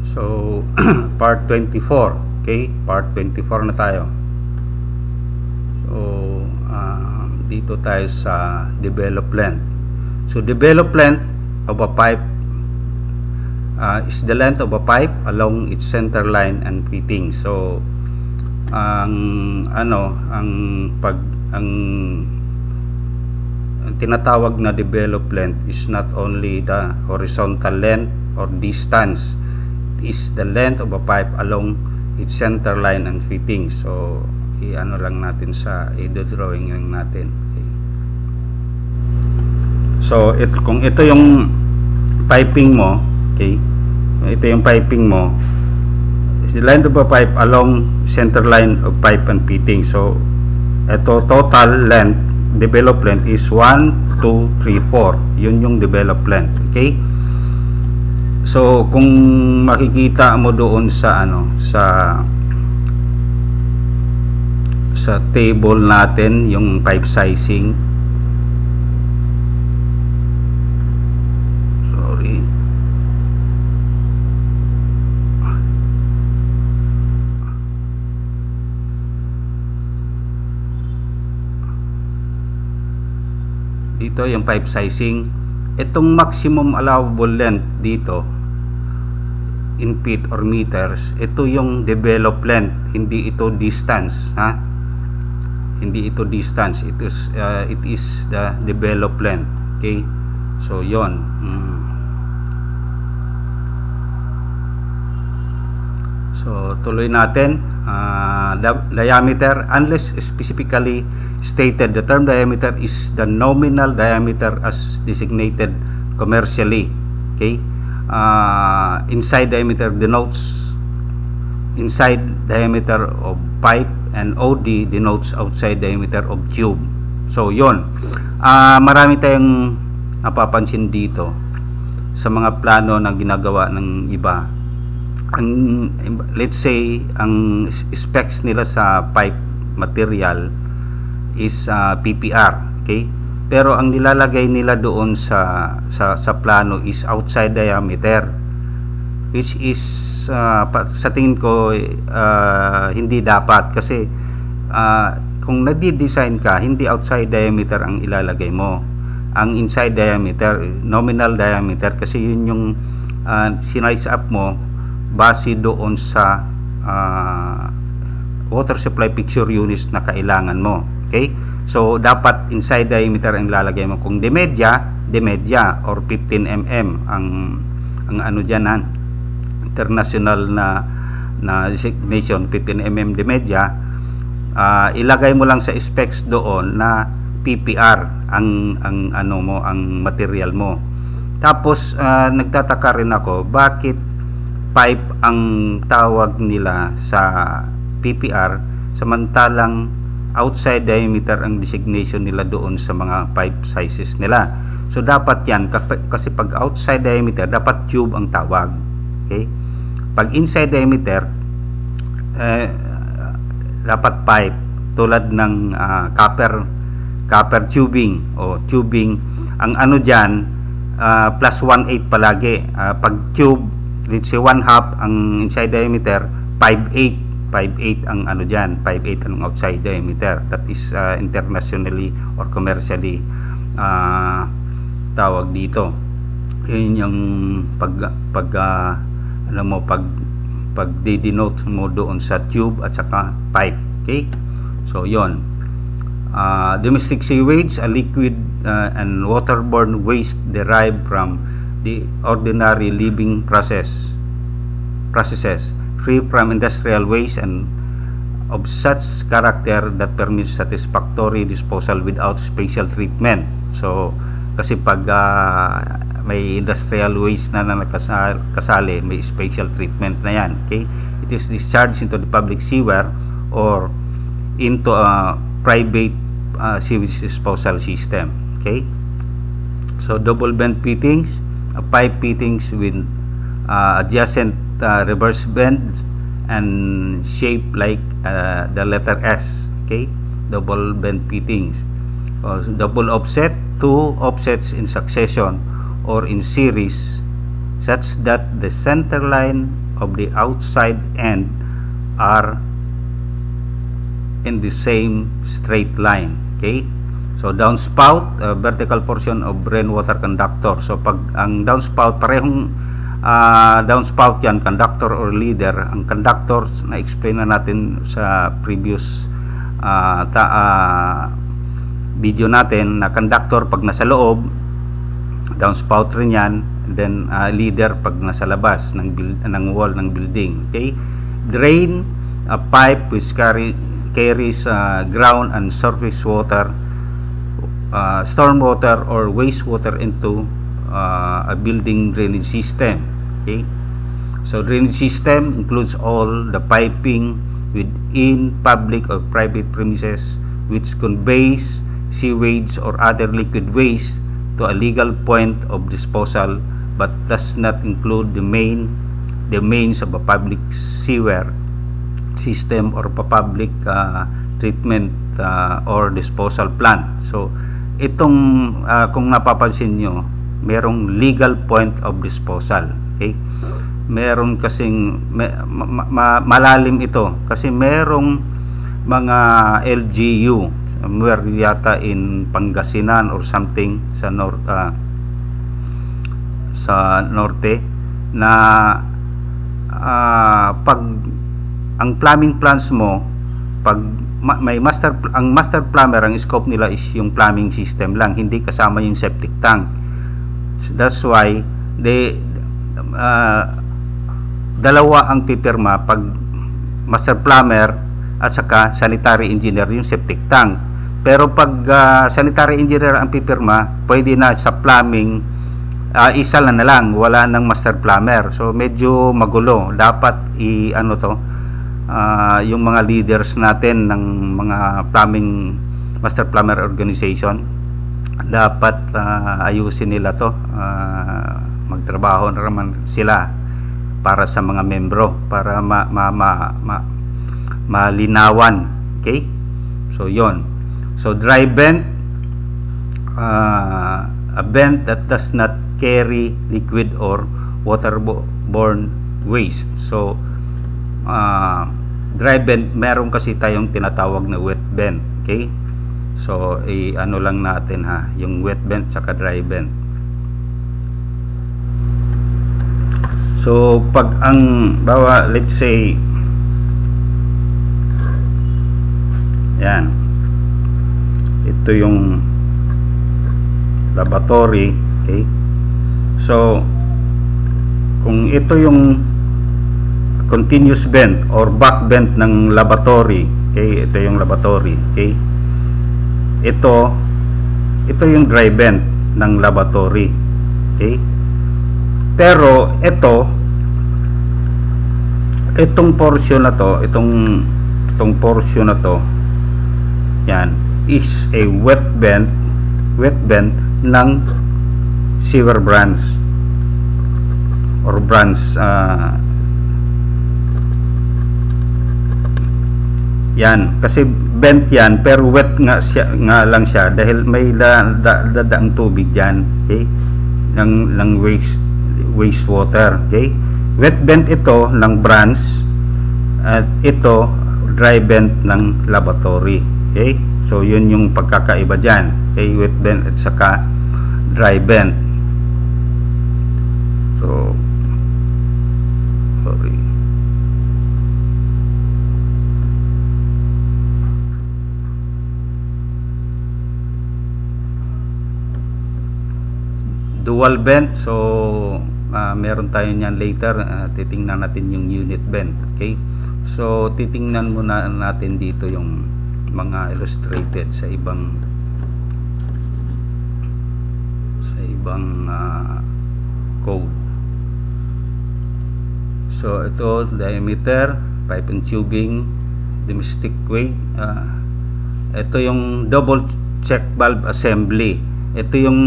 So part 24. Okay, part 24 na tayo. So dito tayo sa development. So development of a pipe is the length of a pipe along its center line and fitting. So ang tinatawag na development is not only the horizontal length or distance, it is the length of a pipe along its center line and fitting. So i-ano lang natin sa i-drawing lang natin. Okay. So kung ito yung piping mo, okay, ito yung piping mo, is the length of a pipe along center line of pipe and fitting. So ito total length development is 1, 2, 3, 4. Yun yung development. Okay, so kung makikita mo doon sa sa table natin yung pipe sizing, sorry, dito yung pipe sizing, itong maximum allowable length dito in feet or meters, ito yung developed length, hindi ito distance, ha? Hindi ito distance, it is the developed length. Okay, so yon. So tuloy natin. Diameter, unless specifically stated, the term diameter is the nominal diameter as designated commercially. Okay, inside diameter denotes inside diameter of pipe, and OD denotes outside diameter of tube. So yon, marami tayong napapansin dito sa mga plano na ginagawa ng iba. Let's say ang specs nila sa pipe material is PPR, okay, pero ang nilalagay nila doon sa plano is outside diameter, which is sa tingin ko hindi dapat, kasi kung nagdi-design ka, hindi outside diameter ang ilalagay mo, ang inside diameter, nominal diameter, kasi yun yung sinize up mo base doon sa water supply fixture units na kailangan mo. Okay, so dapat inside diameter ang ilalagay mo. Kung de media or 15 mm ang ano diyan, international na designation 15 mm de media, ilagay mo lang sa specs doon na PPR ang ano mo, ang material mo. Tapos nagtataka rin ako, bakit pipe ang tawag nila sa PPR samantalang outside diameter ang designation nila doon sa mga pipe sizes nila. So dapat yan, kasi pag outside diameter dapat tube ang tawag. Okay, pag inside diameter dapat pipe, tulad ng copper tubing o tubing. Ang ano dyan, plus 1/8 palagi. Pag tube, let's say 1/2 ang inside diameter, 5/8 ang ano dyan, 5/8 ang outside diameter. That is internationally or commercially tawag dito. Yun yung pag denote mo doon sa tube at saka pipe. Okay, so yon. Domestic sewage, a liquid and waterborne waste derived from the ordinary living processes, free from industrial waste and of such character that permits satisfactory disposal without special treatment. So kasi pag may industrial waste na nakasali, may special treatment na yan. Okay, it is discharged into the public sewer or into a private sewage disposal system. Okay, so double bend fittings, pipe fittings with adjacent reverse bends and shape like the letter S. Okay, double bend fittings, double offset, 2 offsets in succession or in series such that the center line of the outside end are in the same straight line. Okay, so downspout, vertical portion of rainwater conductor. So pag ang downspout, parehong downspout yan, conductor or leader. Ang conductor, na-explain na natin sa previous video natin, na conductor pag nasa loob, downspout rin yan. And then leader pag nasa labas ng wall ng building. Okay, drain, a pipe which carries ground and surface water, storm water or wastewater into a building drainage system. Okay, so drainage system includes all the piping within public or private premises which conveys sewage or other liquid waste to a legal point of disposal, but does not include the mains of a public sewer system or public treatment or disposal plant. So itong kung napapansin nyo, merong legal point of disposal. Okay, meron kasing malalim ito kasi merong mga LGU yata in Pangasinan or something sa norte na pag ang plumbing plans mo, pag may ang master plumber, ang scope nila is yung plumbing system lang, hindi kasama yung septic tank. So that's why dalawa ang pipirma pag master plumber at saka sanitary engineer yung septic tank. Pero pag sanitary engineer ang pipirma, pwede na sa plumbing isa na lang, wala nang master plumber. So medyo magulo. Dapat yung mga leaders natin ng mga plumbing master plumber organization, dapat ayusin nila to, magtrabaho na naman sila para sa mga membro, para malinawan. Okay, so yon. So dry vent, a vent that does not carry liquid or waterborne waste. So dry vent, meron kasi tayong tinatawag na wet vent. Okay, so ano lang natin yung wet vent saka dry vent. So pag let's say yan, ito yung laboratory. Okay, so kung ito yung continuous vent or back vent ng laboratory, okay, ito yung laboratory. Okay, ito yung dry vent ng laboratory. Okay, pero itong portion na to, itong portion na to, yan is a wet vent ng sewer branch or branch. Yan, kasi vent yan pero wet nga lang siya dahil may dadaang tubig diyan. Okay, ng wastewater. Okay, wet vent ito ng branch at ito dry vent ng laboratory. Okay, so yun yung pagkakaiba diyan. Okay, wet vent at saka dry vent. So sorry. Dual vent, so meron tayo niyan later. Titingnan natin yung unit vent. Okay, so titingnan muna natin dito yung mga illustrated sa ibang code. So ito, diameter, pipe and tubing, domestic weight. Ito yung double check valve assembly. Ito yung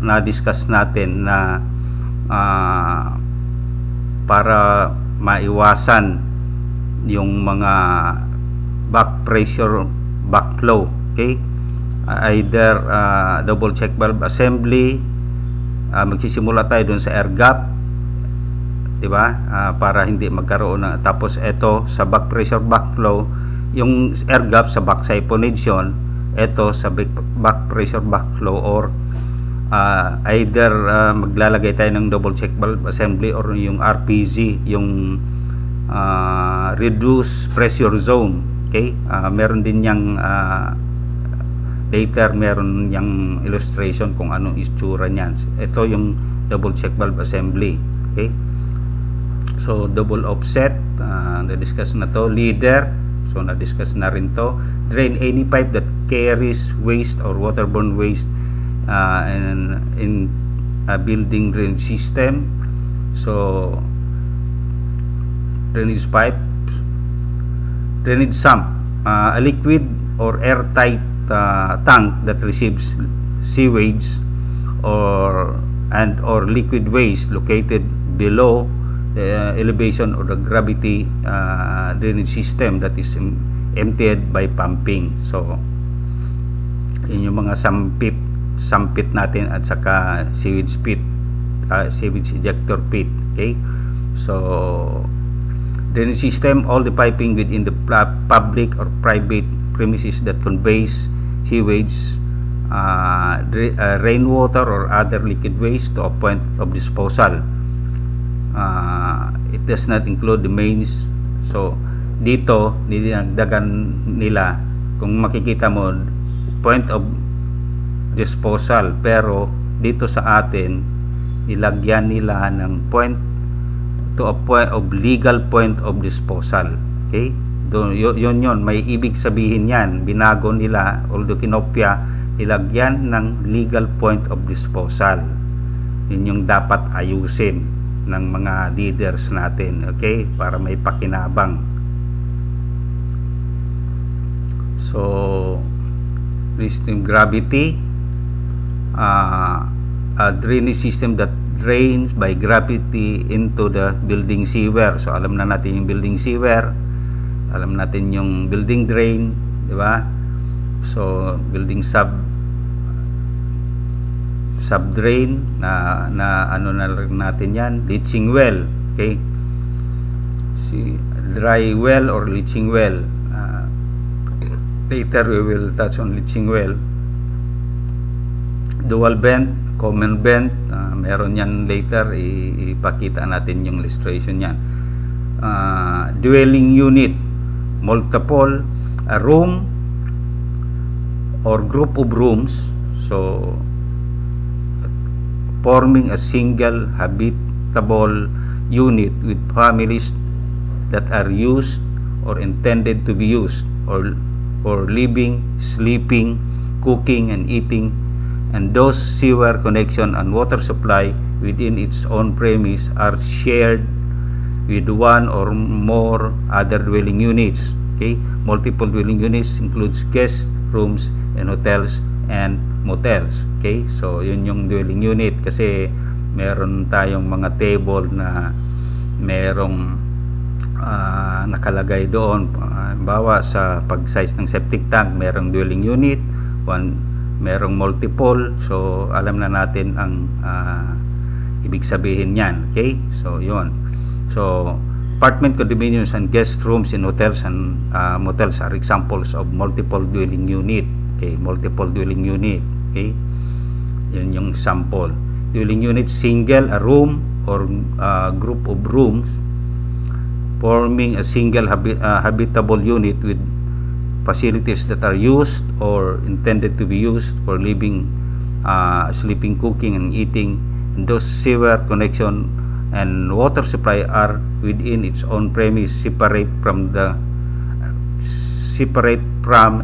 na-discuss natin na para maiwasan yung mga back pressure, backflow. Okay, either double check valve assembly, magsisimula tayo dun sa air gap. di ba? Para hindi magkaroon ng, tapos ito sa back pressure backflow, yung air gap sa back siphonation, ito sa back pressure backflow, or either maglalagay tayo ng double check valve assembly or yung RPZ, yung reduce pressure zone. Okay, meron din yang later meron yang illustration kung anong itsura niyan. Ito yung double check valve assembly. Okay, so double offset, na-discuss na to. Leader, so na-discuss na rin to. Drain any pipe that carries waste or waterborne waste in a building drainage system. So drainage pipe, drainage sump, a liquid or airtight tank that receives sewage or liquid waste located below the elevation or the gravity drainage system that is emptied by pumping. So yun yung mga sampit natin, at saka sewage pit, sewage ejector pit. Okay, so drainage system, all the piping within the public or private premises that conveys sewage, rainwater or other liquid waste to a point of disposal. It does not include the mains. So dito dinagdagan nila, kung makikita mo, point of disposal, pero dito sa atin nilagyan nila ng point to a point of legal point of disposal. Okay, yun may ibig sabihin yan, binago nila, although kinopya, nilagyan ng legal point of disposal. Yun yung dapat ayusin ng mga leaders natin, okay, para may pakinabang. So resisting gravity, a drainage system that drains by gravity into the building sewer. So alam na natin yung building sewer, alam natin yung building drain, di ba? So building subdrain na ano na rin natin yan, leaching well. Okay, si dry well or leaching well, later we will touch on leaching well. Dual vent, common vent, meron yan later, ipakita natin yung illustration yan. Dwelling unit, multiple, a room or group of rooms, so forming a single habitable unit with families that are used or intended to be used or living, sleeping, cooking and eating, and those sewer connection and water supply within its own premise are shared with one or more other dwelling units. Okay, multiple dwelling units includes guest rooms and hotels and motels. Okay, so yun yung dwelling unit, kasi meron tayong mga table na merong nakalagay doon. Bawa sa pag-size ng septic tank, merong dwelling unit, merong multiple. So alam na natin ang ibig sabihin niyan. Okay, so yun. So apartment condominiums and guest rooms in hotels and motels are examples of multiple dwelling unit. Okay, multiple dwelling unit. Okay, yun yung example. Dwelling unit, single, a room or group of rooms forming a single habitable unit with facilities that are used or intended to be used for living, sleeping, cooking and eating, and those sewer connection and water supply are within its own premise, separate from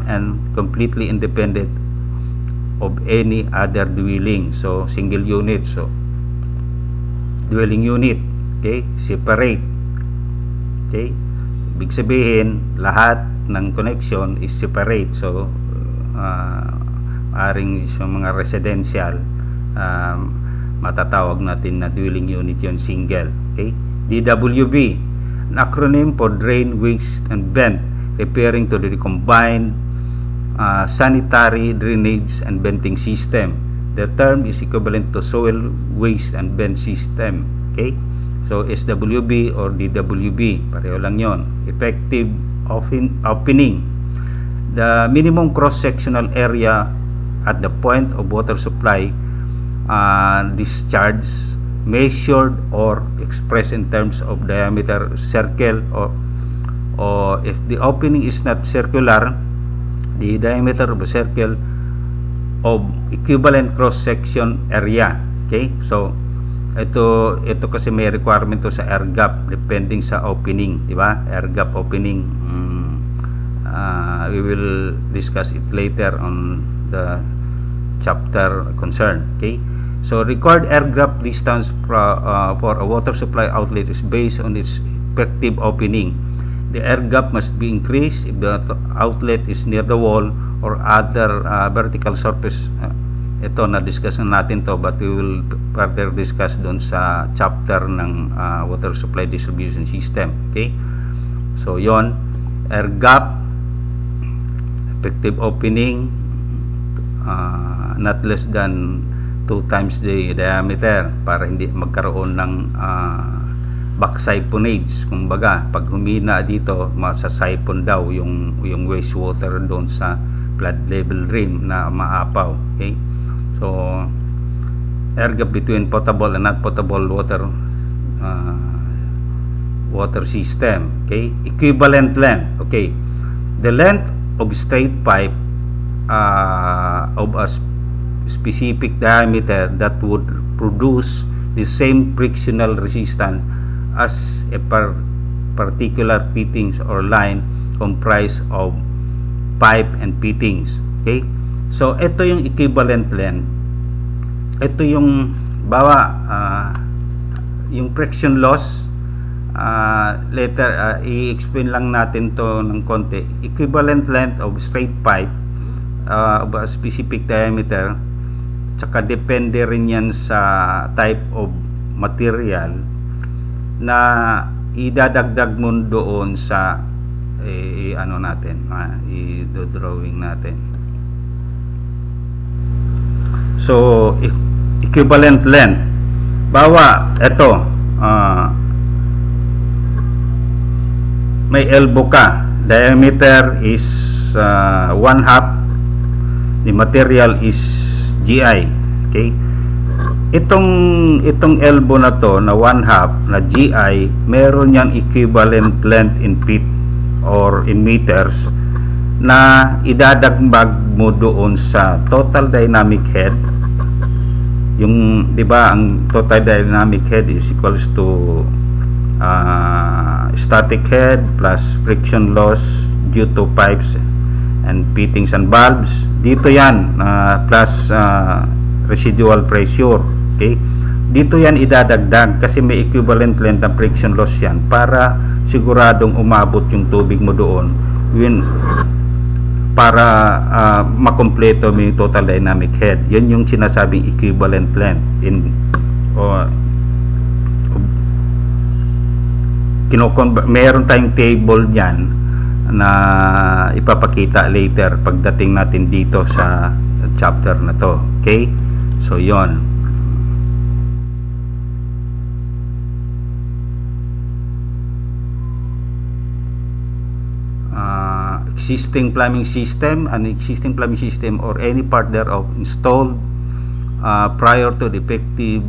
and completely independent of any other dwelling. So single unit, so dwelling unit, okay, separate. Okay, ibig sabihin lahat ng connection is separate. So aring sa mga residential, matatawag natin na dwelling unit yon, single. Okay, DWV, an acronym for drain, waste and vent, referring to the combined sanitary, drainage and venting system. The term is equivalent to soil, waste and vent system. Okay, So SWB or DWB, pareho lang yon. Effective opening. The minimum cross-sectional area at the point of water supply discharge measured or expressed in terms of diameter circle, or if the opening is not circular, the diameter of a circle of equivalent cross-section area. Okay, so ito kasi may requirement to sa air gap depending sa opening, di ba? Air gap opening, we will discuss it later on the chapter concerned. Okay, so required air gap distance for a water supply outlet is based on its effective opening. The air gap must be increased if the outlet is near the wall or other vertical surface. Ito na-discuss natin to, but we will further discuss doon sa chapter ng water supply distribution system. Okay, so yon, air gap, effective opening, not less than 2 times the diameter para hindi magkaroon ng back-siphonage. Kumbaga, pag humina dito, masa-siphon daw yung wastewater doon sa flood level rim na maapaw. Okay, so air gap between potable and not potable water system. Okay, equivalent length. Okay, the length of straight pipe of a specific diameter that would produce the same frictional resistance as a particular fittings or line comprised of pipe and fittings. Okay, so ito yung equivalent length. Ito yung yung friction loss. Later i-explain lang natin to ng konti. Equivalent length of straight pipe of a specific diameter, tsaka depende rin yan sa type of material na idadagdag mo doon sa ano natin, i-drawing natin. So equivalent length, ito may elbow ka, diameter is 1/2, the material is GI. Okay, itong elbow na to na 1/2 na GI, meron yan equivalent length in feet or in meters na idadagdag mo doon sa total dynamic head. Yung, di ba, ang total dynamic head is equals to static head plus friction loss due to pipes and fittings and valves. Dito yan plus residual pressure. Okay, dito yan idadagdag kasi may equivalent length ng friction loss yan para siguradong umabot yung tubig mo doon para makompleto mo yung total dynamic head. Yan yung sinasabing equivalent length in meron tayong table dyan na ipapakita later pagdating natin dito sa chapter na to. Okay, so yon. Existing plumbing system, an existing plumbing system or any part thereof installed prior to the effective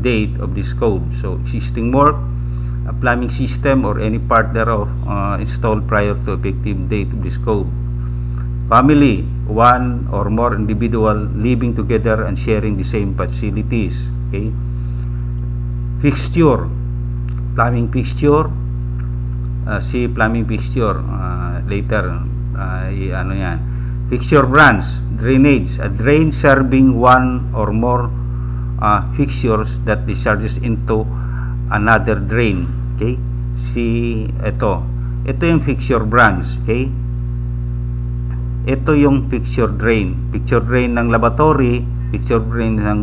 date of this code. So existing work, a plumbing system or any part thereof installed prior to effective date of this code. Family, one or more individual living together and sharing the same facilities. Okay, fixture, plumbing fixture, see plumbing fixture later, ano yan. Fixture branch, drainage, a drain serving one or more fixtures that discharges into another drain. Okay, see ito yung fixture branch. Okay, ito yung fixture drain ng laboratory, fixture drain ng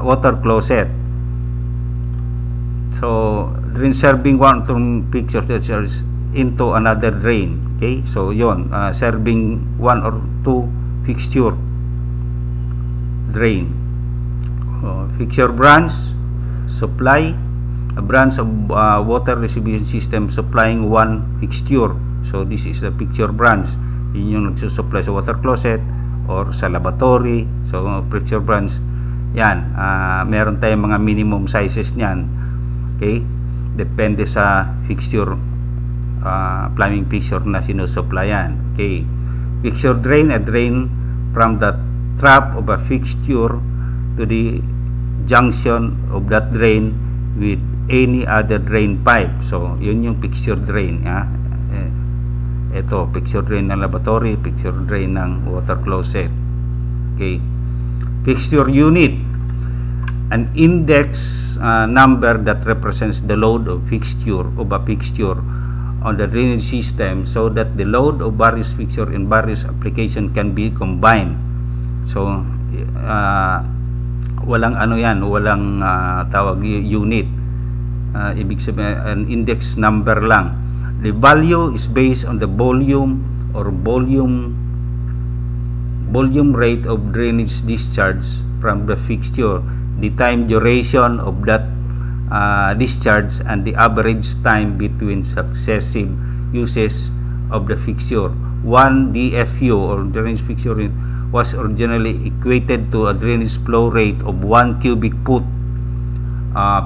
water closet. So drain serving one from fixture that discharges into another drain. Okay, so yon, serving one or two fixture drain. Fixture branch supply, a branch of water distribution system supplying one fixture. So this is the fixture branch. Yun yung nagsusupply sa water closet or sa laboratory. So fixture branch, yan, meron tayong mga minimum sizes niyan. Okay, depende sa fixture, plumbing fixture na sinusupplyan. Okay, fixture drain, a drain from the trap of a fixture to the junction of that drain with any other drain pipe. So yun yung fixture drain. Ito, fixture drain ng laboratory, fixture drain ng water closet. Okay, fixture unit, an index number that represents the load of a fixture on the drainage system, so that the load of various fixture in various application can be combined. So walang ano yan, walang tawag unit, ibig sabihin an index number lang. The value is based on the volume rate of drainage discharge from the fixture, the time duration of that discharge, and the average time between successive uses of the fixture. 1 DFU or drainage fixture was originally equated to a drainage flow rate of 1 cubic foot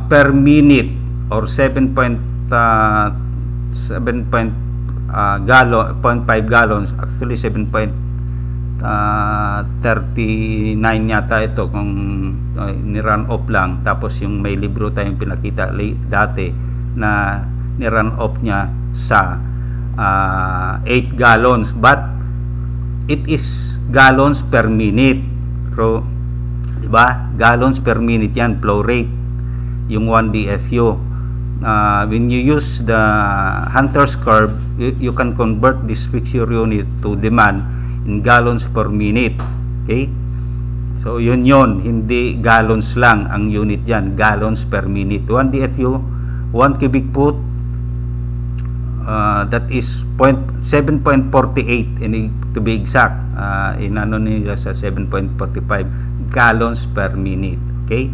per minute, or 7.5 gallons, actually 7.39 yata ito kung ni-run off lang. Tapos yung may libro tayong pinakita dati na ni-run off niya sa 8 gallons, but it is gallons per minute. So, diba? Gallons per minute yan, flow rate, yung 1 DFU. When you use the Hunter's curve, you can convert this fixture unit to demand in gallons per minute. Okay? So, yun, hindi gallons lang ang unit dyan, gallons per minute. 1 DFU, 1 cubic foot, that is 7.48 to be exact. Inano nila sa 7.45 gallons per minute. Okay?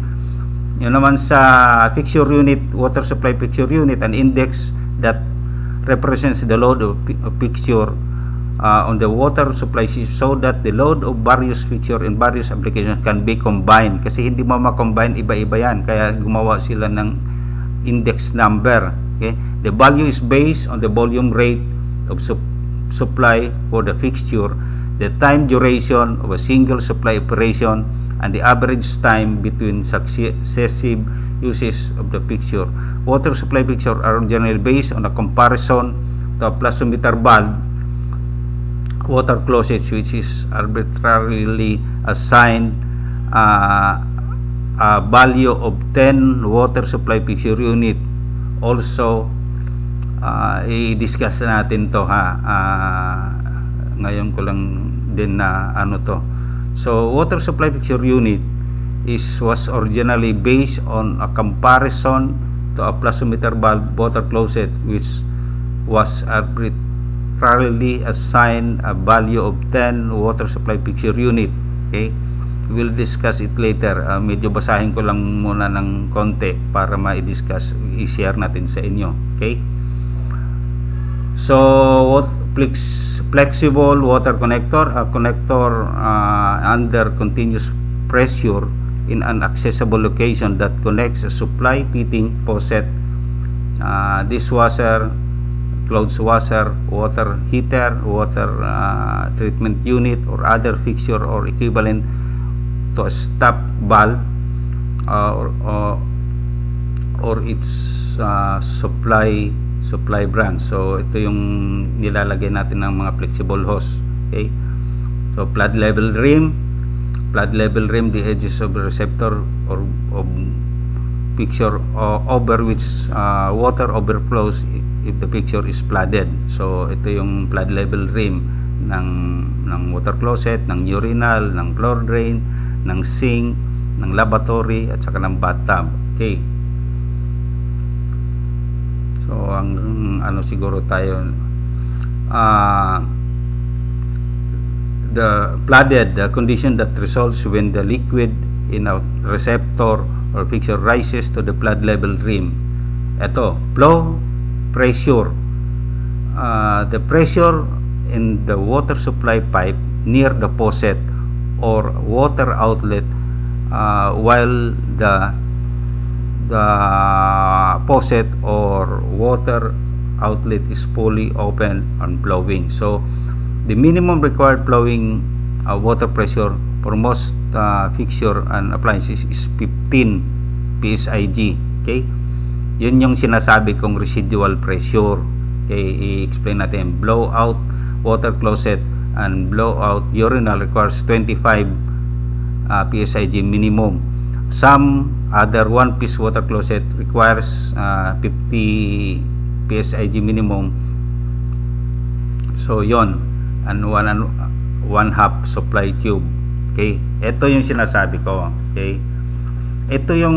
Yun naman sa fixture unit, water supply fixture unit, an index that represents the load of fixture on the water supply system, so that the load of various fixture in various applications can be combined. Kasi hindi mo ma-combine, iba-iba yan, kaya gumawa sila ng index number. Okay? The value is based on the volume rate of supply for the fixture, the time duration of a single supply operation, and the average time between successive uses of the fixture. Water supply fixture are generally based on a comparison to a plasmameter valve water closet, which is arbitrarily assigned a value of 10 water supply fixture unit. Also, i-discuss natin to ngayon ko lang din na ano to. So water supply fixture unit was originally based on a comparison to a plasmameter valve water closet, which was arbitrarily assigned a value of 10 water supply fixture unit. Okay, we'll discuss it later. Medyo basahin ko lang muna ng konti para ma-discuss, i-share natin sa inyo. Okay, so what flexible water connector, a connector under continuous pressure in an accessible location that connects a supply fitting, faucet, dishwasher, clothes washer, water heater, water treatment unit, or other fixture or equivalent to a stop valve or its supply branch. So ito yung nilalagay natin ng mga flexible hose. Okay, so flood level rim, the edges of the receptor or of fixture over which water overflows if the fixture is flooded. So ito yung flood level rim ng water closet, ng urinal, ng floor drain, ng sink, ng laboratory, at saka ng bathtub. Okay, so ang ano siguro tayo, the flooded, the condition that results when the liquid in a receptor or fixture rises to the flood level rim. Ito, flow pressure. The pressure in the water supply pipe near the faucet or water outlet while the faucet or water outlet is fully open and flowing. So the minimum required flowing water pressure for most fixture and appliances is 15 psig. Okay, yun yung sinasabi kong residual pressure. Okay, i-explain natin. Blowout water closet and blowout urinal requires 25 psig minimum. Some other one-piece water closet requires 50 psig minimum. So yon, and one half supply tube. Okay, ito yung sinasabi ko. Okay, ito yung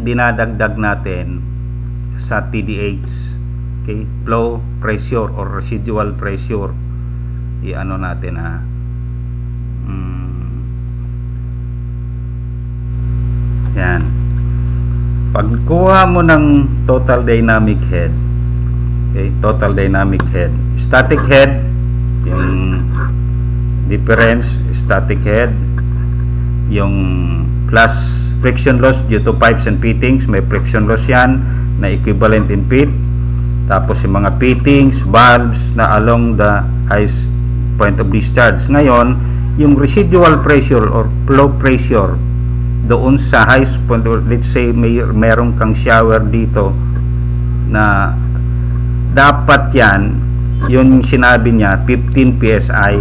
dinadagdag natin sa TDH. Okay, flow pressure or residual pressure. I-ano natin yan. Pagkuha mo ng total dynamic head, okay, total dynamic head, static head, yung difference, static head, yung plus friction loss due to pipes and fittings, may friction loss yan na equivalent in feet. Tapos yung mga fittings, valves na along the highest point of discharge. Ngayon, yung residual pressure or flow pressure doon sa highest point, let's say meron kang shower dito na dapat yan, yun sinabi niya 15 psi.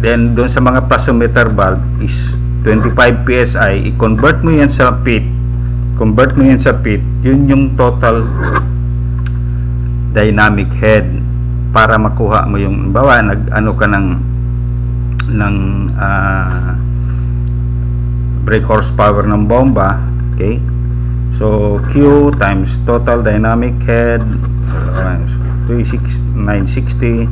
Then doon sa mga plasmameter valve is 25 psi. I-convert mo yan sa feet, yun yung total dynamic head para makuha mo yung bawa nag-ano ka ng brake horsepower ng bomba. Okay, so Q times total dynamic head 960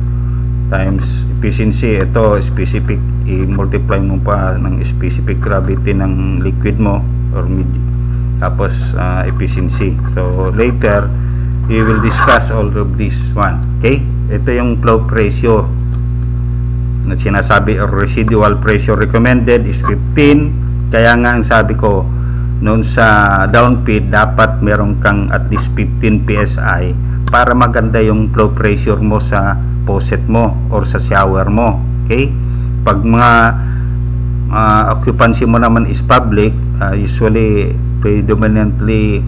times efficiency. Ito specific, i-multiply mo pa ng specific gravity ng liquid mo or tapos efficiency. So later we will discuss all of this one. Okay, ito yung flow pressure na sinasabi, or residual pressure recommended is 15. Kaya nga ang sabi ko noon sa downfeed, dapat meron kang at least 15 psi para maganda yung flow pressure mo sa faucet mo or sa shower mo. Okay, pag mga occupancy mo naman is public, usually predominantly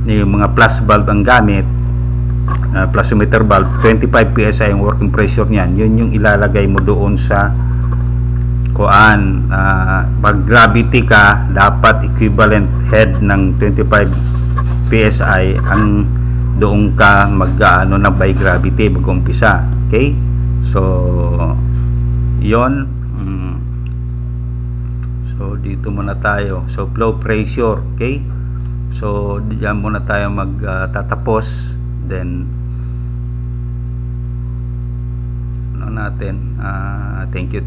yung mga plus valve ang gamit, plasmameter valve, 25 psi yung working pressure niyan. Yun yung ilalagay mo doon sa kuan. Pag gravity ka, dapat equivalent head ng 25 psi ang doon ka mag-ano na by gravity mag-umpisa. Okay, so yon. So dito muna tayo. So flow pressure. Okay, so diyan muna tayo magtatapos. Then ano natin, thank you